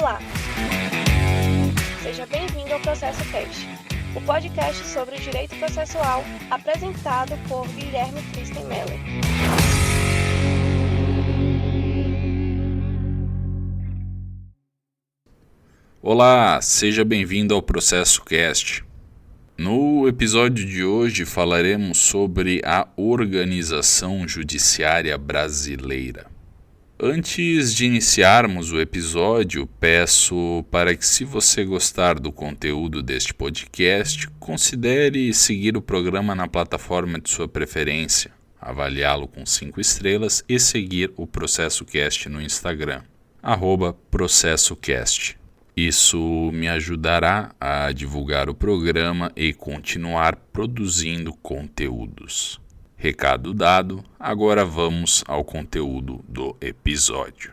Olá! Seja bem-vindo ao Processo Cast, o podcast sobre direito processual apresentado por Guilherme Kristen Meller. Olá, seja bem-vindo ao Processo Cast. No episódio de hoje falaremos sobre a organização judiciária brasileira. Antes de iniciarmos o episódio, peço para que, se você gostar do conteúdo deste podcast, considere seguir o programa na plataforma de sua preferência, avaliá-lo com 5 estrelas e seguir o Processo Cast no Instagram, @ProcessoCast. Isso me ajudará a divulgar o programa e continuar produzindo conteúdos. Recado dado, agora vamos ao conteúdo do episódio.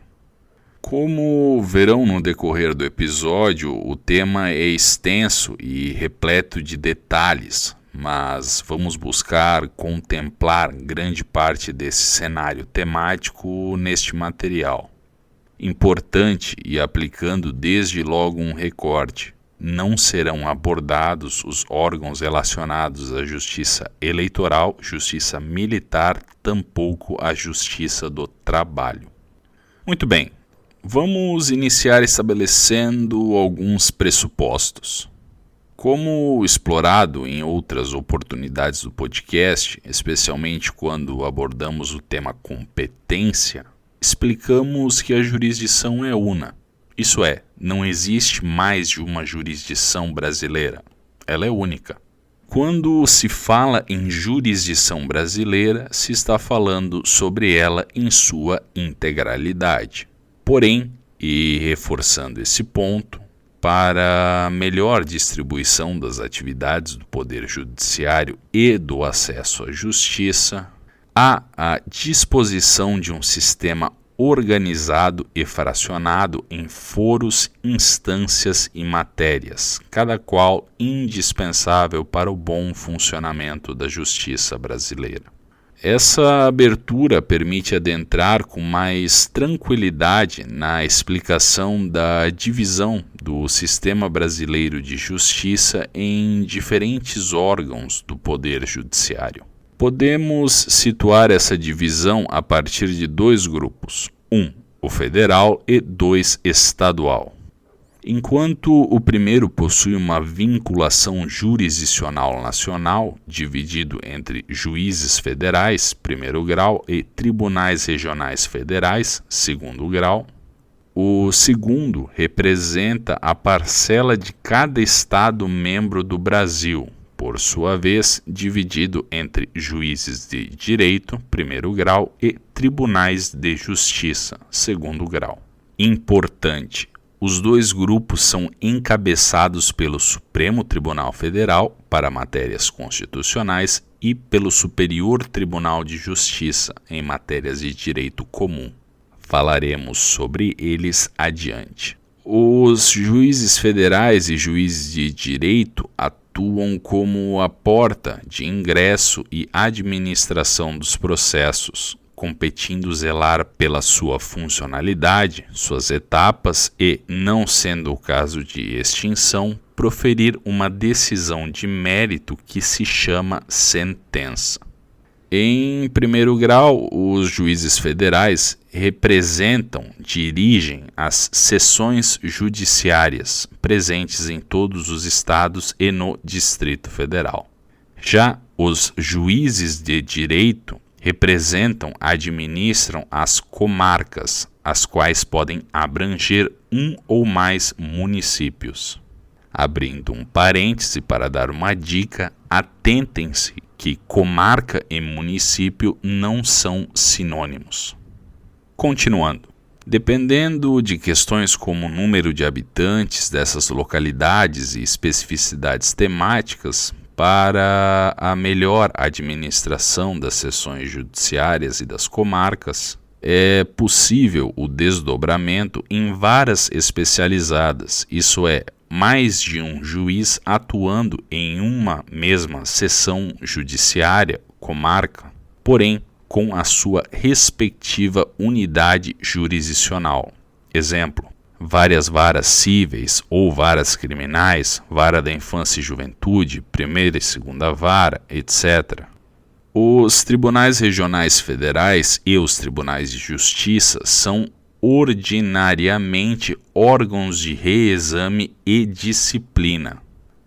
Como verão no decorrer do episódio, o tema é extenso e repleto de detalhes, mas vamos buscar contemplar grande parte desse cenário temático neste material. Importante e aplicando desde logo um recorte: não serão abordados os órgãos relacionados à justiça eleitoral, justiça militar, tampouco a justiça do trabalho. Muito bem, vamos iniciar estabelecendo alguns pressupostos. Como explorado em outras oportunidades do podcast, especialmente quando abordamos o tema competência, explicamos que a jurisdição é una. Isso é, não existe mais de uma jurisdição brasileira. Ela é única. Quando se fala em jurisdição brasileira, se está falando sobre ela em sua integralidade. Porém, e reforçando esse ponto, para melhor distribuição das atividades do Poder Judiciário e do acesso à justiça, há a disposição de um sistema organizado e fracionado em foros, instâncias e matérias, cada qual indispensável para o bom funcionamento da justiça brasileira. Essa abertura permite adentrar com mais tranquilidade na explicação da divisão do sistema brasileiro de justiça em diferentes órgãos do Poder Judiciário. Podemos situar essa divisão a partir de 2 grupos: 1, o federal, e 2, estadual. Enquanto o primeiro possui uma vinculação jurisdicional nacional, dividido entre juízes federais, primeiro grau, e tribunais regionais federais, segundo grau, o segundo representa a parcela de cada estado membro do Brasil, por sua vez, dividido entre juízes de direito, primeiro grau, e tribunais de justiça, segundo grau. Importante: os 2 grupos são encabeçados pelo Supremo Tribunal Federal para matérias constitucionais e pelo Superior Tribunal de Justiça em matérias de direito comum. Falaremos sobre eles adiante. Os juízes federais e juízes de direito atuam como a porta de ingresso e administração dos processos, competindo zelar pela sua funcionalidade, suas etapas e, não sendo o caso de extinção, proferir uma decisão de mérito que se chama sentença. Em primeiro grau, os juízes federais dirigem as seções judiciárias presentes em todos os estados e no Distrito Federal. Já os juízes de direito administram as comarcas, as quais podem abranger 1 ou mais municípios. Abrindo um parêntese para dar uma dica, atentem-se que comarca e município não são sinônimos. Continuando, dependendo de questões como o número de habitantes dessas localidades e especificidades temáticas, para a melhor administração das seções judiciárias e das comarcas, é possível o desdobramento em varas especializadas, isso é, mais de um juiz atuando em uma mesma seção judiciária, comarca, porém com a sua respectiva unidade jurisdicional. Exemplo: várias varas cíveis ou varas criminais, vara da infância e juventude, primeira e segunda vara, etc. Os tribunais regionais federais e os tribunais de justiça são ordinariamente órgãos de reexame e disciplina.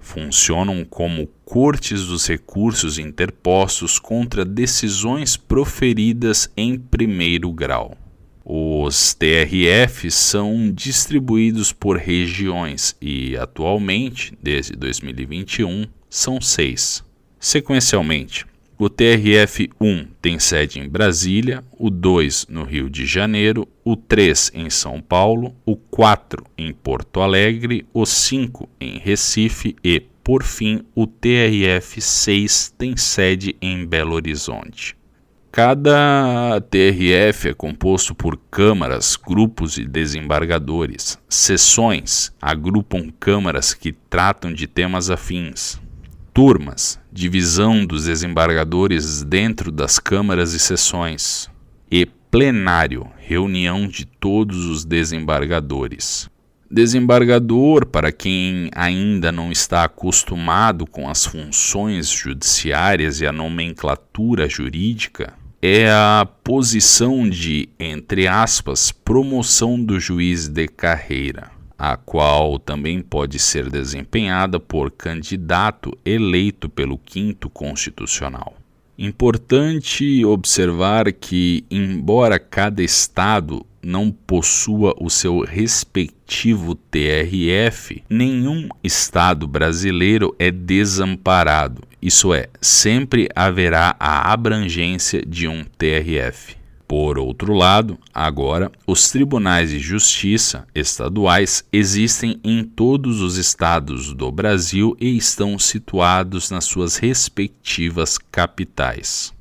Funcionam como cortes dos recursos interpostos contra decisões proferidas em primeiro grau. Os TRFs são distribuídos por regiões e, atualmente, desde 2021, são 6. Sequencialmente, o TRF-1 tem sede em Brasília, o 2 no Rio de Janeiro, o 3 em São Paulo, o 4 em Porto Alegre, o 5 em Recife e, por fim, o TRF-6 tem sede em Belo Horizonte. Cada TRF é composto por câmaras, grupos e desembargadores. Seções agrupam câmaras que tratam de temas afins. Turmas, divisão dos desembargadores dentro das câmaras e seções. E plenário, reunião de todos os desembargadores. Desembargador, para quem ainda não está acostumado com as funções judiciárias e a nomenclatura jurídica, é a posição de, entre aspas, promoção do juiz de carreira, a qual também pode ser desempenhada por candidato eleito pelo 5º Constitucional. Importante observar que, embora cada estado não possua o seu respectivo TRF, nenhum estado brasileiro é desamparado. Isso é, sempre haverá a abrangência de um TRF. Por outro lado, agora, os tribunais de justiça estaduais existem em todos os estados do Brasil e estão situados nas suas respectivas capitais.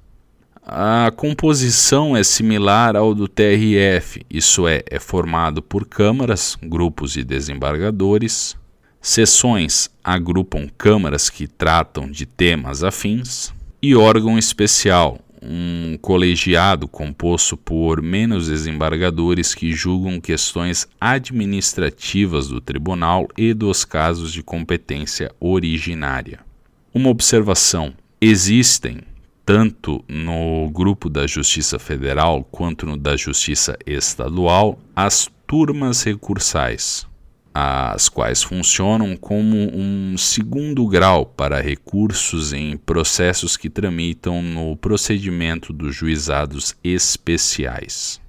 A composição é similar ao do TRF, isso é formado por câmaras, grupos e desembargadores. Seções agrupam câmaras que tratam de temas afins. E órgão especial, um colegiado composto por menos desembargadores que julgam questões administrativas do tribunal e dos casos de competência originária. Uma observação: existem, tanto no grupo da Justiça Federal quanto no da Justiça Estadual, as turmas recursais, as quais funcionam como um segundo grau para recursos em processos que tramitam no procedimento dos juizados especiais.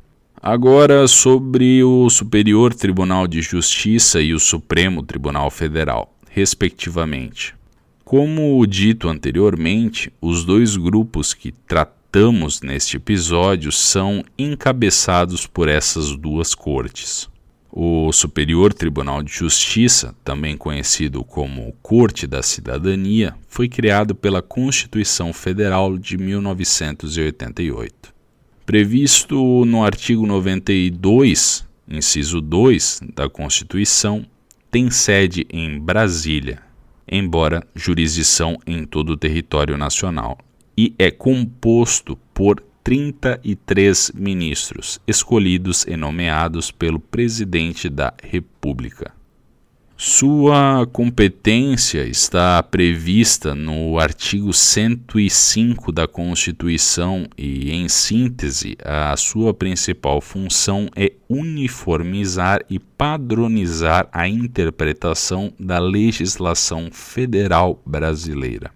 Agora, sobre o Superior Tribunal de Justiça e o Supremo Tribunal Federal, respectivamente. Como dito anteriormente, os dois grupos que tratamos neste episódio são encabeçados por essas duas cortes. O Superior Tribunal de Justiça, também conhecido como Corte da Cidadania, foi criado pela Constituição Federal de 1988. Previsto no artigo 92, inciso 2 da Constituição, tem sede em Brasília, embora jurisdição em todo o território nacional, e é composto por 33 ministros, escolhidos e nomeados pelo Presidente da República. Sua competência está prevista no artigo 105 da Constituição e, em síntese, a sua principal função é uniformizar e padronizar a interpretação da legislação federal brasileira.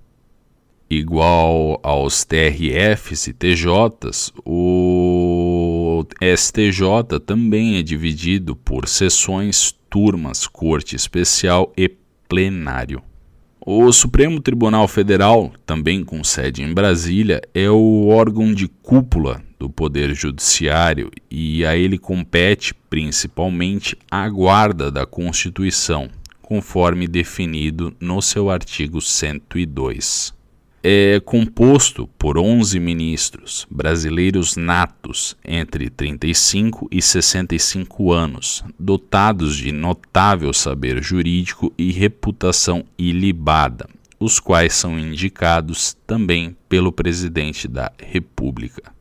Igual aos TRFs e TJs, o STJ também é dividido por seções, turmas, corte especial e plenário. O Supremo Tribunal Federal, também com sede em Brasília, é o órgão de cúpula do Poder Judiciário e a ele compete principalmente a guarda da Constituição, conforme definido no seu artigo 102. É composto por 11 ministros, brasileiros natos, entre 35 e 65 anos, dotados de notável saber jurídico e reputação ilibada, os quais são indicados também pelo Presidente da República.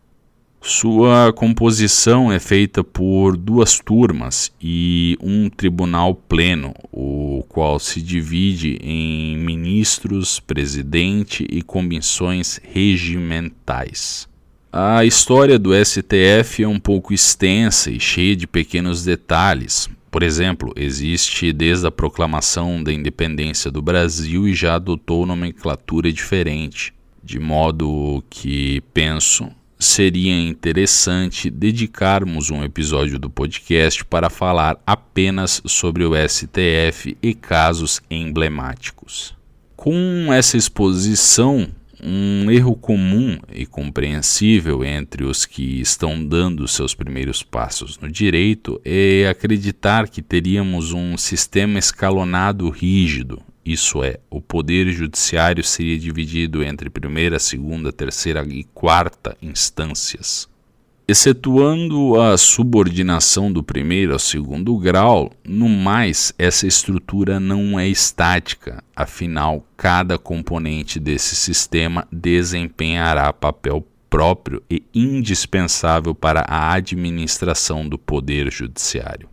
Sua composição é feita por 2 turmas e um tribunal pleno, o qual se divide em ministros, presidente e comissões regimentais. A história do STF é um pouco extensa e cheia de pequenos detalhes. Por exemplo, existe desde a proclamação da independência do Brasil e já adotou nomenclatura diferente, de modo que penso seria interessante dedicarmos um episódio do podcast para falar apenas sobre o STF e casos emblemáticos. Com essa exposição, um erro comum e compreensível entre os que estão dando seus primeiros passos no direito é acreditar que teríamos um sistema escalonado rígido. Isso é, o poder judiciário seria dividido entre primeira, segunda, terceira e quarta instâncias. Excetuando a subordinação do primeiro ao segundo grau, no mais, essa estrutura não é estática, afinal, cada componente desse sistema desempenhará papel próprio e indispensável para a administração do poder judiciário.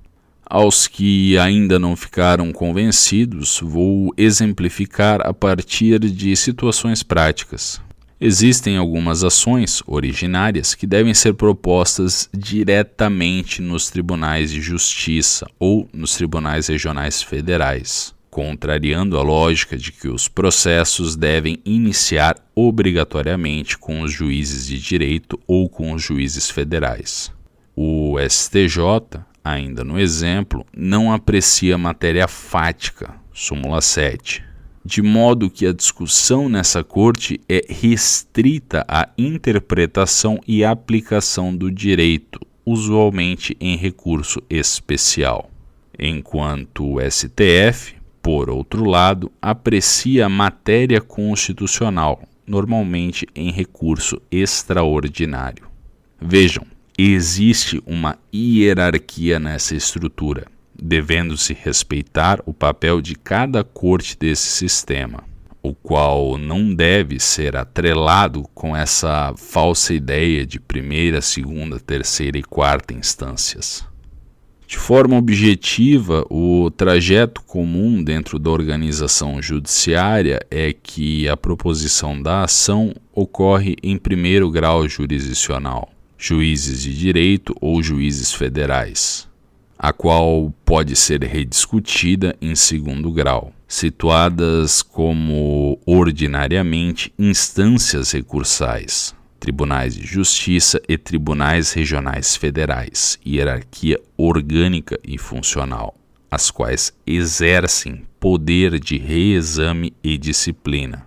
Aos que ainda não ficaram convencidos, vou exemplificar a partir de situações práticas. Existem algumas ações originárias que devem ser propostas diretamente nos tribunais de justiça ou nos tribunais regionais federais, contrariando a lógica de que os processos devem iniciar obrigatoriamente com os juízes de direito ou com os juízes federais. O STJ, ainda no exemplo, não aprecia matéria fática, súmula 7, de modo que a discussão nessa corte é restrita à interpretação e aplicação do direito, usualmente em recurso especial, enquanto o STF, por outro lado, aprecia matéria constitucional, normalmente em recurso extraordinário. Vejam, existe uma hierarquia nessa estrutura, devendo-se respeitar o papel de cada corte desse sistema, o qual não deve ser atrelado com essa falsa ideia de primeira, segunda, terceira e quarta instâncias. De forma objetiva, o trajeto comum dentro da organização judiciária é que a proposição da ação ocorre em primeiro grau jurisdicional, juízes de direito ou juízes federais, a qual pode ser rediscutida em segundo grau, situadas como ordinariamente instâncias recursais, tribunais de justiça e tribunais regionais federais, hierarquia orgânica e funcional, as quais exercem poder de reexame e disciplina.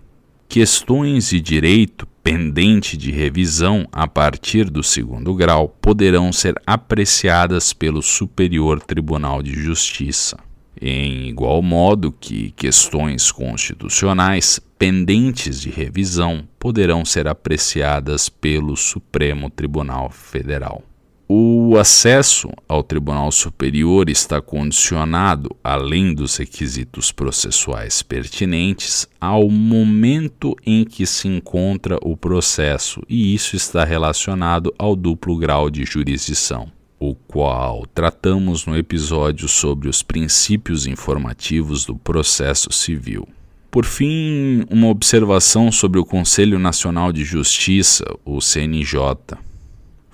Questões de direito pendente de revisão a partir do segundo grau poderão ser apreciadas pelo Superior Tribunal de Justiça, em igual modo que questões constitucionais pendentes de revisão poderão ser apreciadas pelo Supremo Tribunal Federal. O acesso ao Tribunal Superior está condicionado, além dos requisitos processuais pertinentes, ao momento em que se encontra o processo, e isso está relacionado ao duplo grau de jurisdição, o qual tratamos no episódio sobre os princípios informativos do processo civil. Por fim, uma observação sobre o Conselho Nacional de Justiça, o CNJ.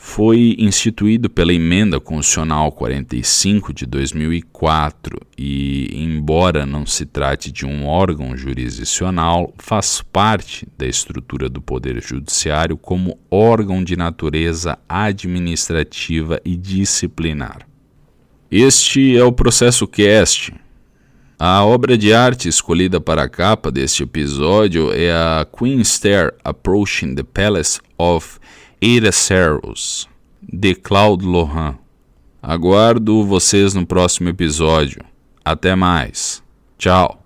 Foi instituído pela Emenda Constitucional 45 de 2004 e, embora não se trate de um órgão jurisdicional, faz parte da estrutura do Poder Judiciário como órgão de natureza administrativa e disciplinar. Este é o Processo Cast. A obra de arte escolhida para a capa deste episódio é a Queen's Stair Approaching the Palace of Ahasuerus, de Claude Lorrain. Aguardo vocês no próximo episódio. Até mais. Tchau.